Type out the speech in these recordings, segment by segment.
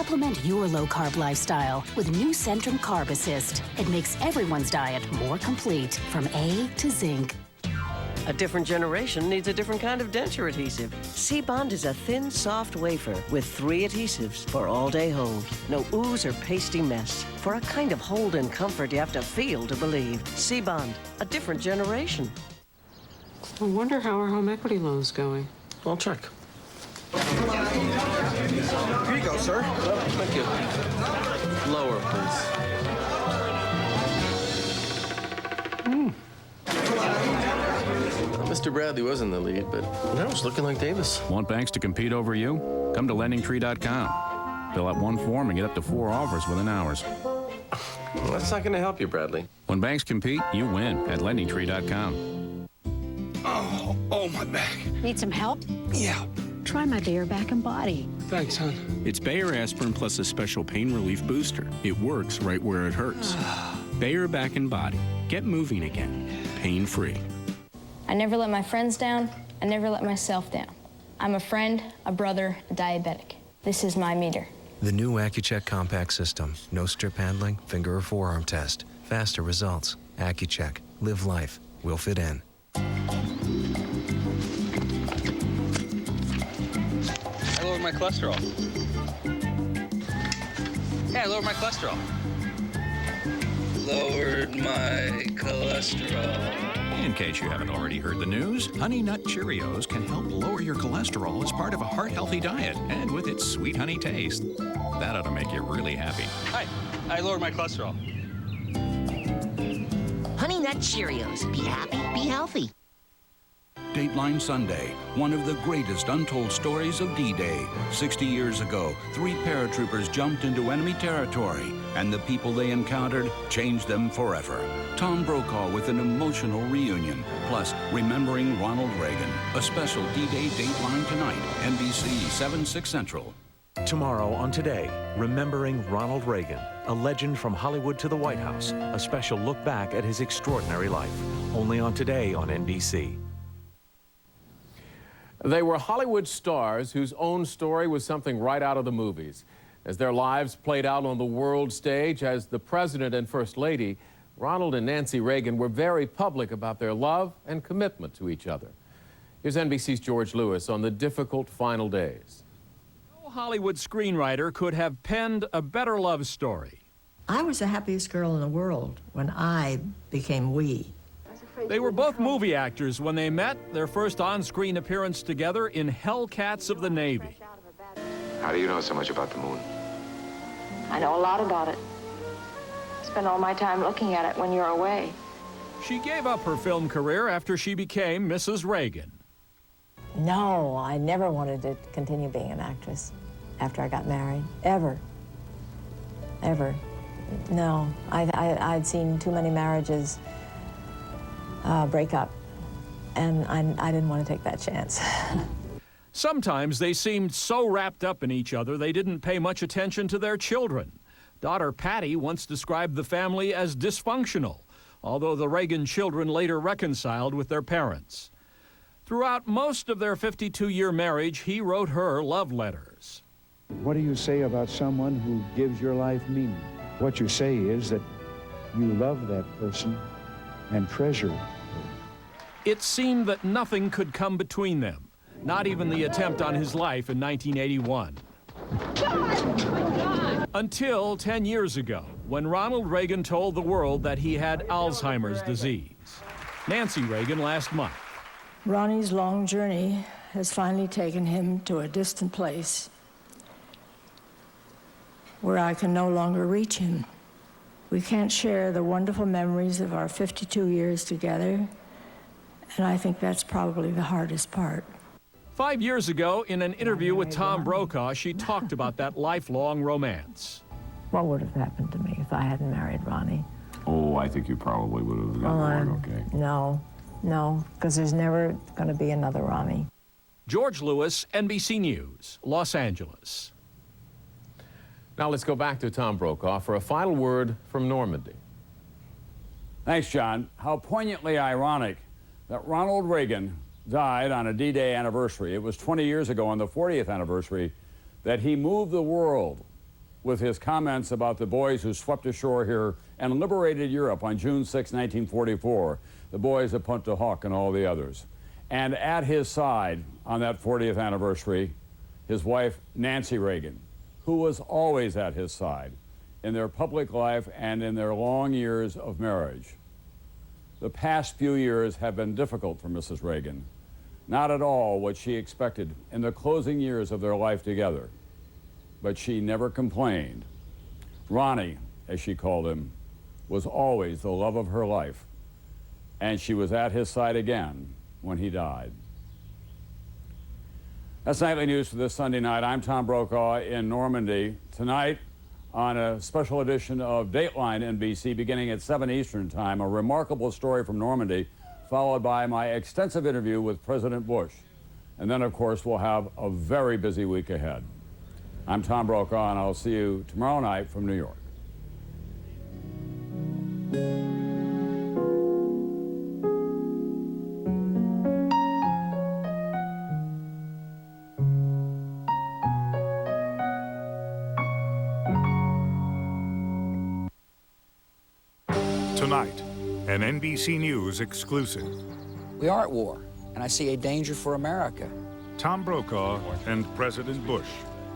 Supplement your low-carb lifestyle with new Centrum Carb Assist. It makes everyone's diet more complete, from A to Zinc. A different generation needs a different kind of denture adhesive. C-Bond is a thin, soft wafer with 3 adhesives for all-day hold. No ooze or pasty mess. For a kind of hold and comfort you have to feel to believe. C-Bond, a different generation. I wonder how our home equity loan's going. I'll check. Here you go, sir. Oh, thank you. Lower, please. Mr. Bradley was in the lead, but now it's looking like Davis. Want banks to compete over you? Come to LendingTree.com. Fill out one form and get up to 4 offers within hours. Well, that's not going to help you, Bradley. When banks compete, you win at LendingTree.com. Oh, my back. Need some help? Yeah. Try my Bayer Back and Body. Thanks, hon. It's Bayer aspirin plus a special pain relief booster. It works right where it hurts. Bayer Back and Body. Get moving again. Pain-free. I never let my friends down. I never let myself down. I'm a friend, a brother, a diabetic. This is my meter. The new AccuCheck compact system. No strip handling, finger or forearm test. Faster results. AccuCheck. Live life. We'll fit in. I lowered my cholesterol. Yeah, I lowered my cholesterol. Lowered my cholesterol. In case you haven't already heard the news, Honey Nut Cheerios can help lower your cholesterol as part of a heart-healthy diet, and with its sweet honey taste. That ought to make you really happy. Hi, I lowered my cholesterol. Honey Nut Cheerios. Be happy, be healthy. Dateline Sunday, one of the greatest untold stories of D-Day. 60 years ago, 3 paratroopers jumped into enemy territory, and the people they encountered changed them forever. Tom Brokaw with an emotional reunion, plus remembering Ronald Reagan. A special D-Day Dateline tonight, NBC 7/6 Central. Tomorrow on Today, remembering Ronald Reagan, a legend from Hollywood to the White House. A special look back at his extraordinary life. Only on Today on NBC. They were Hollywood stars whose own story was something right out of the movies. As their lives played out on the world stage as the President and First Lady, Ronald and Nancy Reagan were very public about their love and commitment to each other. Here's NBC's George Lewis on the difficult final days. No Hollywood screenwriter could have penned a better love story. I was the happiest girl in the world when I became we. They were both movie actors when they met, their first on-screen appearance together in Hellcats of the Navy. How do you know so much about the moon? I know a lot about it. Spend all my time looking at it when you're away. She gave up her film career after she became Mrs. Reagan. No, I never wanted to continue being an actress after I got married, ever. Ever. No, I'd seen too many marriages break up, and I didn't want to take that chance. Sometimes they seemed so wrapped up in each other they didn't pay much attention to their children. Daughter Patty once described the family as dysfunctional, although the Reagan children later reconciled with their parents. Throughout most of their 52-year marriage, he wrote her love letters. What do you say about someone who gives your life meaning? What you say is that you love that person and treasure her. It seemed that nothing could come between them, not even the attempt on his life in 1981. Until 10 years ago, when Ronald Reagan told the world that he had Alzheimer's disease. Nancy Reagan last month. Ronnie's long journey has finally taken him to a distant place where I can no longer reach him. We can't share the wonderful memories of our 52 years together, and I think that's probably the hardest part. 5 years ago, in an interview with Tom Brokaw, she talked about that lifelong romance. What would have happened to me if I hadn't married Ronnie? Oh, I think you probably would have gotten one, okay. No, because there's never going to be another Ronnie. George Lewis, NBC News, Los Angeles. Now let's go back to Tom Brokaw for a final word from Normandy. Thanks, John. How poignantly ironic that Ronald Reagan died on a D-Day anniversary. It was 20 years ago on the 40th anniversary that he moved the world with his comments about the boys who swept ashore here and liberated Europe on June 6, 1944, the boys of Punta Hoc and all the others. And at his side on that 40th anniversary, his wife, Nancy Reagan, who was always at his side in their public life and in their long years of marriage. The past few years have been difficult for Mrs. Reagan. Not at all what she expected in the closing years of their life together. But she never complained. Ronnie, as she called him, was always the love of her life. And she was at his side again when he died. That's Nightly News for this Sunday night. I'm Tom Brokaw in Normandy. Tonight, on a special edition of Dateline NBC, beginning at 7 Eastern Time, a remarkable story from Normandy, followed by my extensive interview with President Bush. And then, of course, we'll have a very busy week ahead. I'm Tom Brokaw, and I'll see you tomorrow night from New York. Tonight, an NBC News exclusive. We are at war, and I see a danger for America. Tom Brokaw and President Bush.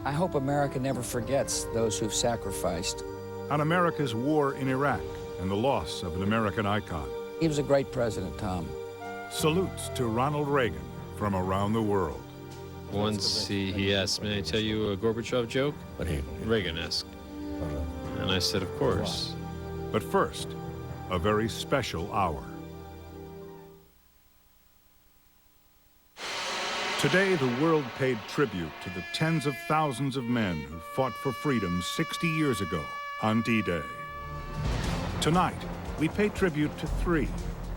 I hope America never forgets those who've sacrificed. On America's war in Iraq and the loss of an American icon. He was a great president, Tom. Salutes to Ronald Reagan from around the world. Once he asked, may I tell you a Gorbachev joke? Reagan asked. And I said, of course. But first, a very special hour. Today, the world paid tribute to the tens of thousands of men who fought for freedom 60 years ago on D-Day. Tonight, we pay tribute to three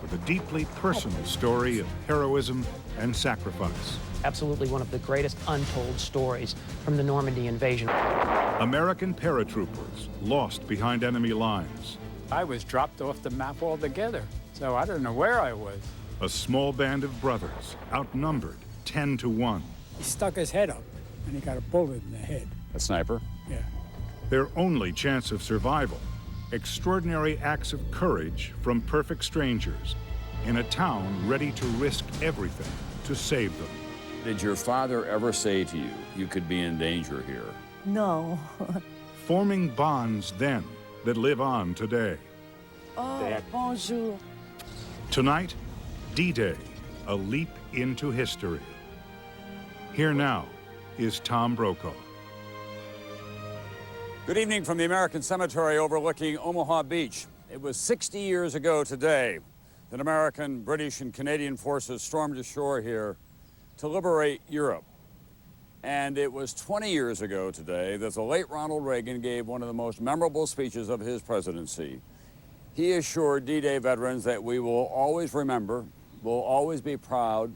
with a deeply personal story of heroism and sacrifice. Absolutely one of the greatest untold stories from the Normandy invasion. American paratroopers lost behind enemy lines. I was dropped off the map altogether, so I don't know where I was. A small band of brothers, outnumbered 10 to 1. He stuck his head up, and he got a bullet in the head. A sniper? Yeah. Their only chance of survival, extraordinary acts of courage from perfect strangers in a town ready to risk everything to save them. Did your father ever say to you, you could be in danger here? No. Forming bonds then that live on today. Oh, bonjour. Tonight, D-Day, a leap into history. Here now is Tom Brokaw. Good evening from the American Cemetery overlooking Omaha Beach. It was 60 years ago today that American, British, and Canadian forces stormed ashore here to liberate Europe. And it was 20 years ago today that the late Ronald Reagan gave one of the most memorable speeches of his presidency. He assured D-Day veterans that we will always remember, will always be proud,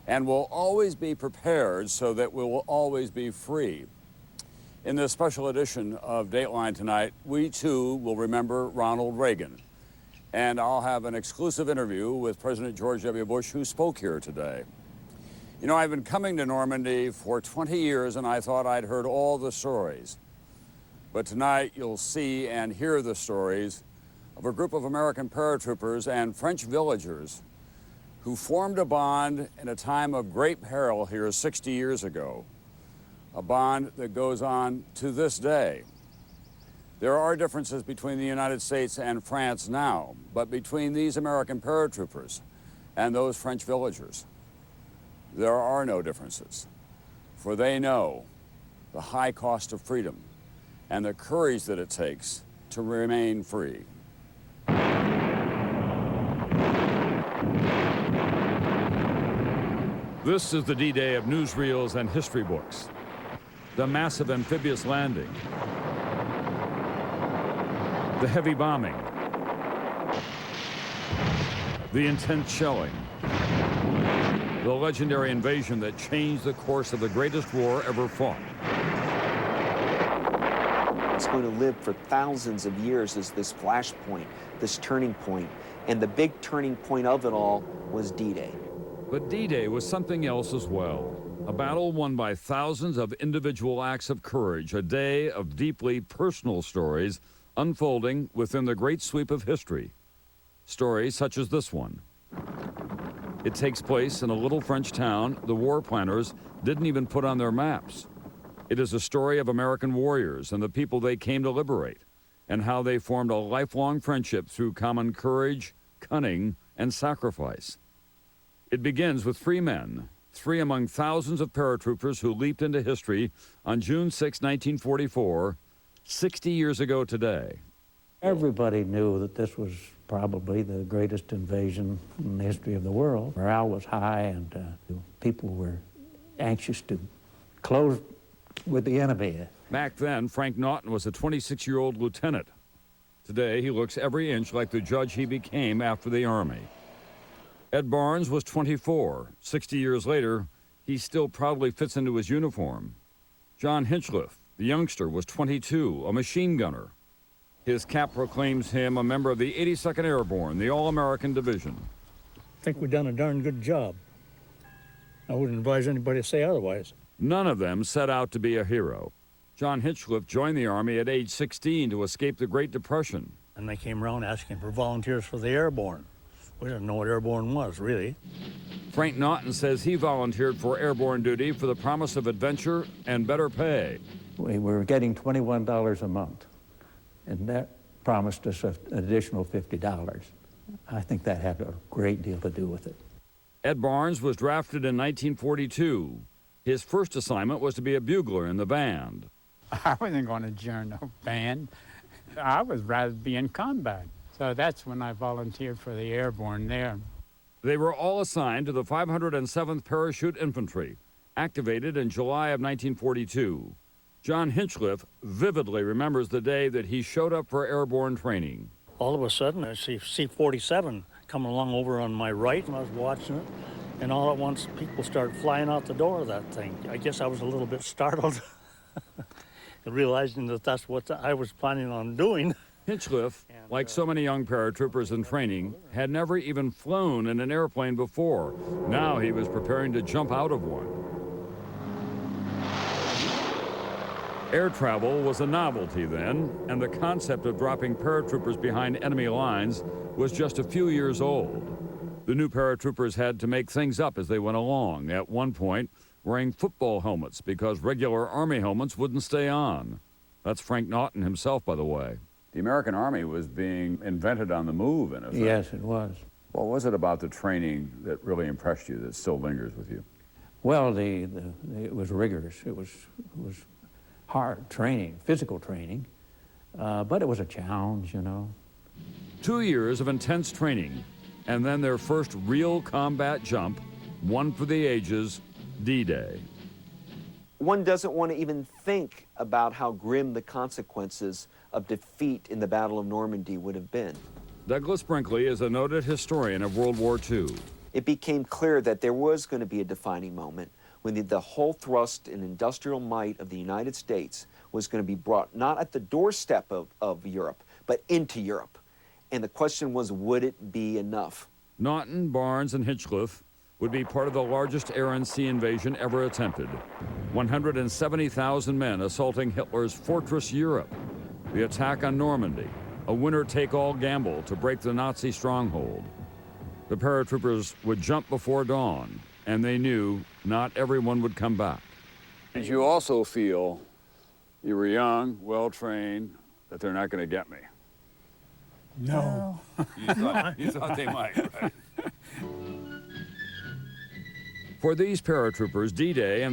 and will always be prepared so that we will always be free. In this special edition of Dateline tonight, we too will remember Ronald Reagan. And I'll have an exclusive interview with President George W. Bush, who spoke here today. You know, I've been coming to Normandy for 20 years, and I thought I'd heard all the stories. But tonight, you'll see and hear the stories of a group of American paratroopers and French villagers who formed a bond in a time of great peril here 60 years ago, a bond that goes on to this day. There are differences between the United States and France now, but between these American paratroopers and those French villagers, there are no differences, for they know the high cost of freedom and the courage that it takes to remain free. This is the D-Day of newsreels and history books. The massive amphibious landing, the heavy bombing, the intense shelling, the legendary invasion that changed the course of the greatest war ever fought. It's going to live for thousands of years as this flashpoint, this turning point, and the big turning point of it all was D-Day. But D-Day was something else as well. A battle won by thousands of individual acts of courage, a day of deeply personal stories unfolding within the great sweep of history. Stories such as this one. It takes place in a little French town the war planners didn't even put on their maps. It is a story of American warriors and the people they came to liberate, and how they formed a lifelong friendship through common courage, cunning, and sacrifice. It begins with 3 men, 3 among thousands of paratroopers who leaped into history on June 6, 1944, 60 years ago today. Everybody knew that this was probably the greatest invasion in the history of the world. Morale was high, and people were anxious to close with the enemy. Back then, Frank Naughton was a 26-year-old lieutenant. Today, he looks every inch like the judge he became after the Army. Ed Barnes was 24. 60 years later, he still proudly fits into his uniform. John Hinchliffe, the youngster, was 22, a machine gunner. His cap proclaims him a member of the 82nd Airborne, the All-American Division. I think we've done a darn good job. I wouldn't advise anybody to say otherwise. None of them set out to be a hero. John Hinchliffe joined the Army at age 16 to escape the Great Depression. And they came around asking for volunteers for the Airborne. We didn't know what Airborne was, really. Frank Naughton says he volunteered for airborne duty for the promise of adventure and better pay. We were getting $21 a month, and that promised us an additional $50. I think that had a great deal to do with it. Ed Barnes was drafted in 1942. His first assignment was to be a bugler in the band. I wasn't going to join no band. I would rather be in combat. So that's when I volunteered for the Airborne there. They were all assigned to the 507th Parachute Infantry, activated in July of 1942. John Hinchliffe vividly remembers the day that he showed up for airborne training. All of a sudden, I see C-47 coming along over on my right, and I was watching it, and all at once, people started flying out the door of that thing. I guess I was a little bit startled, realizing that that's what I was planning on doing. Hinchliffe, like so many young paratroopers in training, had never even flown in an airplane before. Now he was preparing to jump out of one. Air travel was a novelty then, and the concept of dropping paratroopers behind enemy lines was just a few years old. The new paratroopers had to make things up as they went along, at one point wearing football helmets because regular Army helmets wouldn't stay on. That's Frank Naughton himself, by the way. The American Army was being invented on the move, in effect. Yes, it was. What was it about the training that really impressed you, that still lingers with you? Well, it was rigorous. It was hard training, physical training, but it was a challenge, you know. 2 years of intense training, and then their first real combat jump, one for the ages, D-Day. One doesn't want to even think about how grim the consequences of defeat in the Battle of Normandy would have been. Douglas Brinkley is a noted historian of World War II. It became clear that there was going to be a defining moment when the whole thrust and industrial might of the United States was going to be brought not at the doorstep of Europe, but into Europe. And the question was, would it be enough? Naughton, Barnes, and Hinchliffe would be part of the largest air and sea invasion ever attempted. 170,000 men assaulting Hitler's fortress Europe. The attack on Normandy, a winner-take-all gamble to break the Nazi stronghold. The paratroopers would jump before dawn, and they knew not everyone would come back. Did you also feel you were young, well-trained, that they're not going to get me? No. You thought they might, right? For these paratroopers, D-Day and